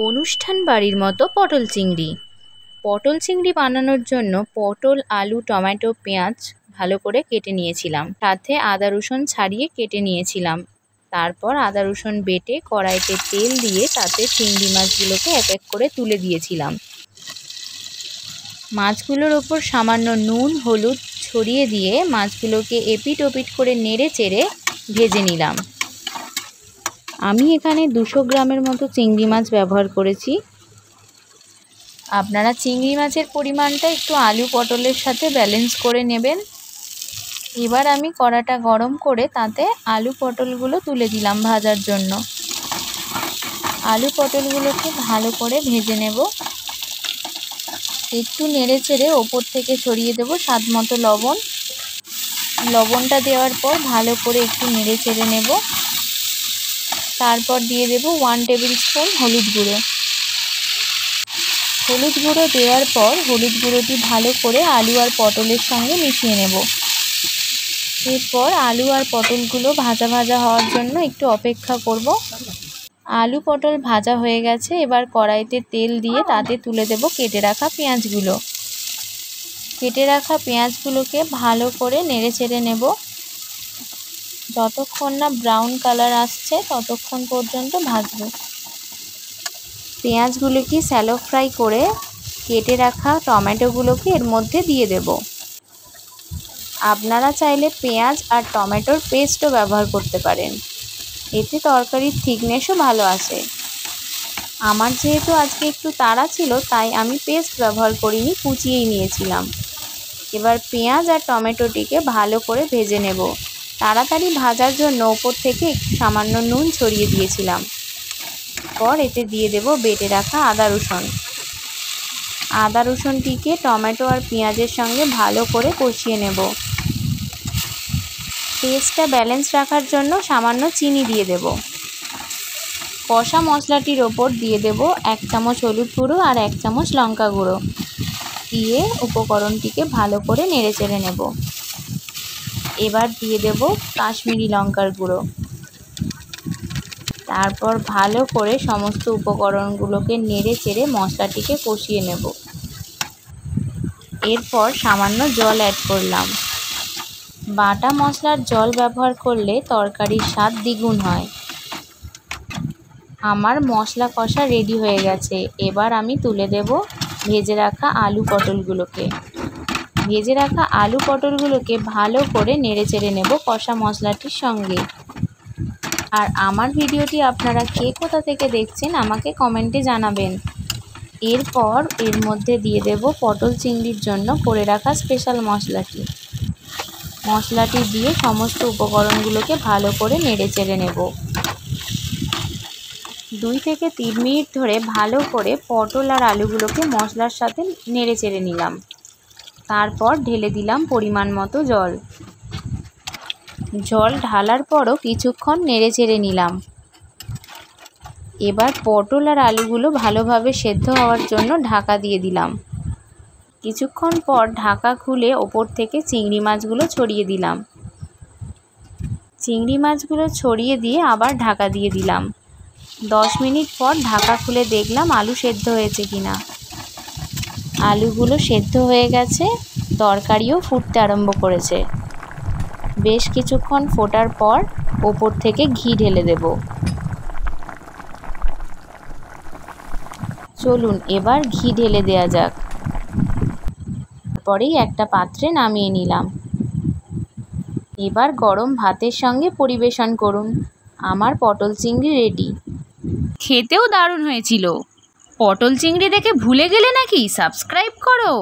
অনুষ্ঠান বাড়ির মতো পটল চিংড়ি। পটল চিংড়ি বানানোর জন্য পটল, আলু, টমেটো, পেঁয়াজ ভালো করে কেটে নিয়েছিলাম। সাথে আদা রসুন ছাড়িয়ে কেটে নিয়েছিলাম। তারপর আদা রসুন বেটে কড়াইতে তেল দিয়ে তাতে চিংড়ি মাছগুলোকে এক এক করে তুলে দিয়েছিলাম। মাছগুলোর ওপর সামান্য নুন, হলুদ ছড়িয়ে দিয়ে মাছগুলোকে এপিট ওপিট করে নেড়ে চেড়ে ভেজে নিলাম। আমি এখানে 200 গ্রামের মতো চিংড়ি মাছ ব্যবহার করেছি। আপনারা চিংড়ি মাছের পরিমাণটা একটু আলু পটলের সাথে ব্যালেন্স করে নেবেন। এবার আমি কড়াটা গরম করে তাতে আলু পটলগুলো তুলে দিলাম ভাজার জন্য। আলু পটলগুলোকে ভালো করে ভেজে নেব। একটু নেড়ে চেড়ে ওপর থেকে ছড়িয়ে দেব স্বাদ মতো লবণ। লবণটা দেওয়ার পর ভালো করে একটু নেড়ে চেড়ে নেব। তারপর দিয়ে দেব 1 টেবিল স্পুন হলুদ গুঁড়ো। হলুদ গুঁড়ো দেওয়ার পর হলুদ গুঁড়োটি ভালো করে আলু আর পটলের সঙ্গে মিশিয়ে নেব। এরপর আলু আর পটলগুলো ভাজা ভাজা হওয়ার জন্য একটু অপেক্ষা করব। আলু পটল ভাজা হয়ে গেছে। এবার কড়াইতে তেল দিয়ে তাতে তুলে দেব কেটে রাখা পেঁয়াজগুলো। কেটে রাখা পেঁয়াজগুলোকে ভালো করে নেড়ে চেড়ে নেব। যতক্ষণ না ব্রাউন কালার আসছে ততক্ষণ পর্যন্ত ভাজবো। পেঁয়াজগুলোকে স্যালো ফ্রাই করে কেটে রাখা টমেটোগুলোকে এর মধ্যে দিয়ে দেব। আপনারা চাইলে পেঁয়াজ আর টমেটোর পেস্টও ব্যবহার করতে পারেন, এতে তরকারির থিকনেসও ভালো আসে। আমার যেহেতু আজকে একটু তাড়া ছিল তাই আমি পেস্ট ব্যবহার করিনি, কুচিয়েই নিয়েছিলাম। এবার পেঁয়াজ আর টমেটোটিকে ভালো করে ভেজে নেব। তাড়াতাড়ি ভাজার জন্য ওপর থেকে একটু সামান্য নুন ছড়িয়ে দিয়েছিলাম। পর এতে দিয়ে দেব বেটে রাখা আদা রসুন। আদা রসুনটিকে টমেটো আর পেঁয়াজের সঙ্গে ভালো করে কষিয়ে নেব। টেস্টটা ব্যালেন্স রাখার জন্য সামান্য চিনি দিয়ে দেব। কষা মশলাটির ওপর দিয়ে দেব 1 চামচ হলুদ গুঁড়ো আর 1 চামচ লঙ্কা গুঁড়ো দিয়ে উপকরণটিকে ভালো করে নেড়ে চেড়ে নেব। এবার দিয়ে দেব কাশ্মীরি লঙ্কার গুঁড়ো। তারপর ভালো করে সমস্ত উপকরণগুলোকে নেড়ে চেড়ে মশলাটিকে কষিয়ে নেব। এরপর সামান্য জল অ্যাড করলাম। বাটা মশলার জল ব্যবহার করলে তরকারির স্বাদ দ্বিগুণ হয়। আমার মশলা কষা রেডি হয়ে গেছে। এবার আমি তুলে দেব ভেজে রাখা আলু পটলগুলোকে। ভেজে রাখা আলু পটলগুলোকে ভালো করে নেড়ে চেড়ে নেব কষা মশলাটির সঙ্গে। আর আমার ভিডিওটি আপনারা কে কোথা থেকে দেখছেন আমাকে কমেন্টে জানাবেন। এরপর এর মধ্যে দিয়ে দেব পটল চিংড়ির জন্য করে রাখা স্পেশাল মশলাটি। মশলাটি দিয়ে সমস্ত উপকরণগুলোকে ভালো করে নেড়ে চেড়ে নেব। 2 থেকে 3 মিনিট ধরে ভালো করে পটল আর আলুগুলোকে মশলার সাথে নেড়ে চেড়ে নিলাম। তারপর ঢেলে দিলাম পরিমাণ মতো জল। জল ঢালার পরও কিছুক্ষণ নেড়ে চেড়ে নিলাম। এবার পটল আর আলুগুলো ভালোভাবে সেদ্ধ হওয়ার জন্য ঢাকা দিয়ে দিলাম। কিছুক্ষণ পর ঢাকা খুলে ওপর থেকে চিংড়ি মাছগুলো ছড়িয়ে দিলাম। চিংড়ি মাছগুলো ছড়িয়ে দিয়ে আবার ঢাকা দিয়ে দিলাম। 10 মিনিট পর ঢাকা খুলে দেখলাম আলু সেদ্ধ হয়েছে কিনা। আলুগুলো সেদ্ধ হয়ে গেছে, তরকারিও ফুটতে আরম্ভ করেছে। বেশ কিছুক্ষণ ফোটার পর ওপর থেকে ঘি ঢেলে দেব। চলুন এবার ঘি ঢেলে দেওয়া যাক। তারপরেই একটা পাত্রে নামিয়ে নিলাম। এবার গরম ভাতের সঙ্গে পরিবেশন করুন। আমার পটল চিংড়ি রেডি। খেতেও দারুণ হয়েছিল। পটল চিংড়ি দেখে ভুলে গেলে নাকি? সাবস্ক্রাইব করো।